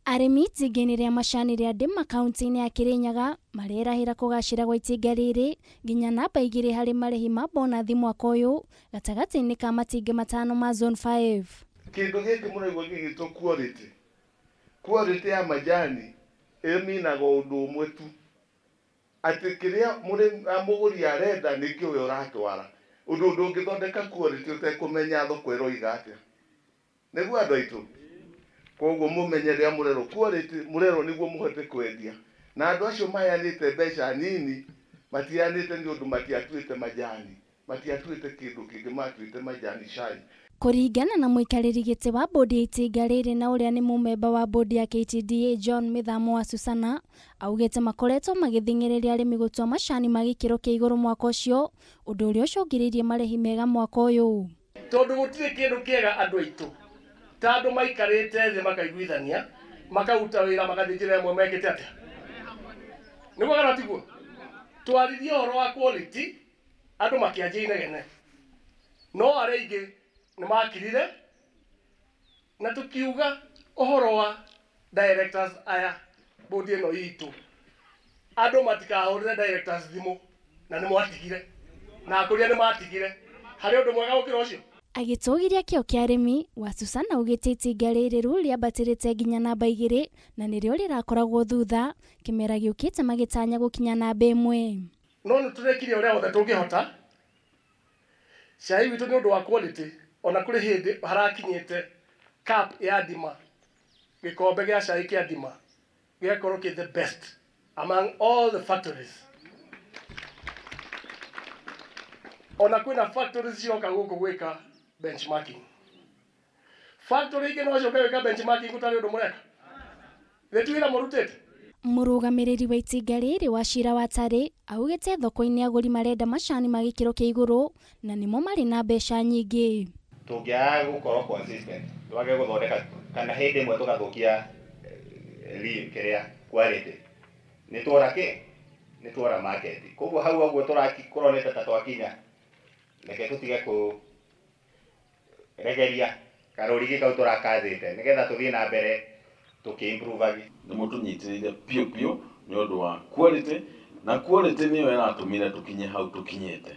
Arĩmi itinga-inĩ rĩa macani rĩa Ndĩma kaunti-inĩ ya Kirinyaga marerahĩra kũgacĩra gwa itinga rĩrĩ nginya namba 2 harĩ marĩhi ma bonathi mwaka ũyũ gatagatĩ-inĩ ka matinga 5 ma zone 5. Kĩndũ gĩkĩ mũraigua gĩgĩtwo quality. Quality ya majani ĩminaga ũndũ ũmwe tu. Atĩ kĩrĩa mũgũri arenda nĩkĩo we ũratwara. Ũndũ ũngĩthondeka quality ũtekũmenya thoko ĩroiga atĩa. Nĩguo andũ aitũ. Koguo mumenye rĩa murero quality murero niguo muhote kwendia. Na andũ acio mayanĩte mbeca nini matianĩte nĩ ũndũ matiatuĩte majani. Matiatuĩte kĩndũ kĩngĩ matuĩte majani chai. Kũringana na mũikarĩri gĩtĩ wa bodi ya itinga rĩrĩ na ũrĩa nĩ mũmemba wa bodi ya KTDA John Mithamo wa Susana, augĩte makoretwo magĩthing'ĩrĩria arĩmi gũtua macani ma gĩkĩro kĩa igũrũ mwaka ũcio, ũndũ ũrĩa ũcũngĩrĩirie marĩhi mega mwaka ũyũ. Tondũ gũtirĩ kĩndũ kĩega andũ aitũ. Ta andũ maikarĩte thĩ makaiguithania, makaruta wĩra magathiĩ njĩra ĩmwe mekĩte atĩa. Nĩguo kana tiguo? Twarithie ũhoro wa quality, andũ makĩanjia inegene. No arĩa aingĩ nĩ makirire na tukiuga ũhoro wa directors aya bodi ĩno itũ. Andũ matikahũrĩre directors thimũ na nĩ mwatigire. Na kũrĩa nĩ matigire. Harĩ ũndũ mwega gũkĩra ũcio. Agĩtũgĩria kĩo kĩa arĩmi wa Susana augĩte itinga rĩrĩ rĩu rĩambatĩrĩte nginya namba 2 na nĩrĩo rĩrakoragwo thutha kĩmera gĩũkĩte magĩtanya gũkinya namba 1. No nĩ tũrekire ũrĩa wothe tũngĩhota. Cai witũ nĩ ũndũ wa quality ona kũrĩ hĩndĩ harakinyĩte cup ya Ndĩma. Gĩkombe gĩa cai kĩa Ndĩma gĩakorwo kĩ the best among all the factories. Ona kwĩna factories ciroka gũkũ gwĩka benchmarking. Factory ingĩ no ciũke gwĩka benchmarking gũtarĩ ũndũ mũreka. Nĩtuĩra mũrutĩte. Mũrũgamĩrĩri wa itinga rĩrĩ Wachira Watarĩ augĩte thoko-inĩ agũri marenda macani ma gĩkĩro kĩa igũrũ na nĩmo marĩ na mbeca nyingĩ. Tũngĩaga gũkorwo consistent, twage gũthondeka kana hĩndĩ ĩmwe tũgathũkia kĩrĩa quality. Nĩ twora kĩ? Nĩ twora market. Koguo hau ũguo tũrakorwo ta twakinya. Reke tũtige kũregeria karũrigi kau tũrakathĩte nĩgetha tũthiĩ na mbere tũkĩimprove. Nĩ mũtũnyitĩrĩire piũ nĩ ũndũ wa quality na quality nĩyo ĩratũmire tũkinye hau tũkinyĩte.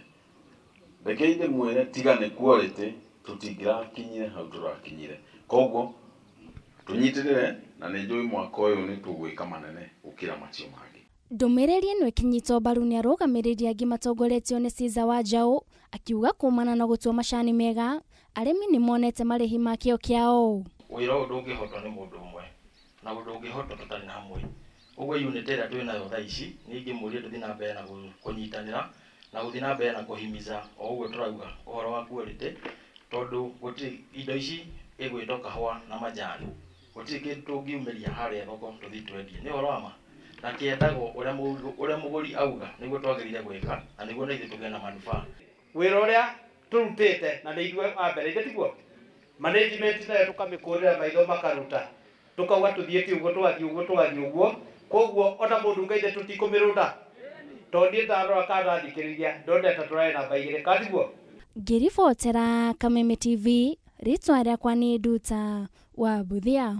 Reke inde mwĩre tiga nĩ quality tũtingĩrakinyire hau tũrakinyire. Koguo tũnyitĩrĩre na nĩ njũĩ mwaka ũyũ nĩ tũgwĩka manene gũkĩra macio mangĩ. Ndũmĩrĩri ĩno ĩkinyĩtwo mbaru nĩ arũgamĩrĩri angĩ matongoretio nĩ Caesar Wanjaũ akiuga kumana na gũtua macani mega arĩmi nĩ monete marĩhi ma kĩo kĩao. Wĩra ũyũ ndũngĩhotwo nĩ mũndũ ũmwe na ndũngĩhotwo tũtarĩ na hamwe. Ũguo unit ĩrĩa twĩ nayo thaa ici nĩ ingĩmũria tũthiĩ na mbere na kũnyitanĩra na gũthiĩ na mbere na kũhimiza o ũguo tũrauga ũhoro wa quality, tondũ gũtirĩ indo ici ĩgwĩtwo kahũa na majani. Gũtirĩ kĩndũ tũngiumĩria harĩa thoko tũthiĩ twendie. Nĩ ũhoro wa ma. Na kĩendagwo ũrĩa mũgũri auga nĩguo twagĩrĩire gwĩka na nĩguo na ithuĩ tũgĩe na manufaa. Wĩra ũrĩa tũrutĩte na nĩ ithuĩ a mbere ĩndĩ tiguo. Management nayo tũkamĩkũrĩra maitho makaruta. Tukauga tuthiĩte ũguo. Koguo ona mũndũ ngaithe tũtikũmĩrũnda. Tondũ ndarora kana thikĩrĩria ndoneta tũrae namba 2 katiguo. Ngĩribotera Kameme TV, rĩtwa rĩakwa nĩ Nduta wa Buthia.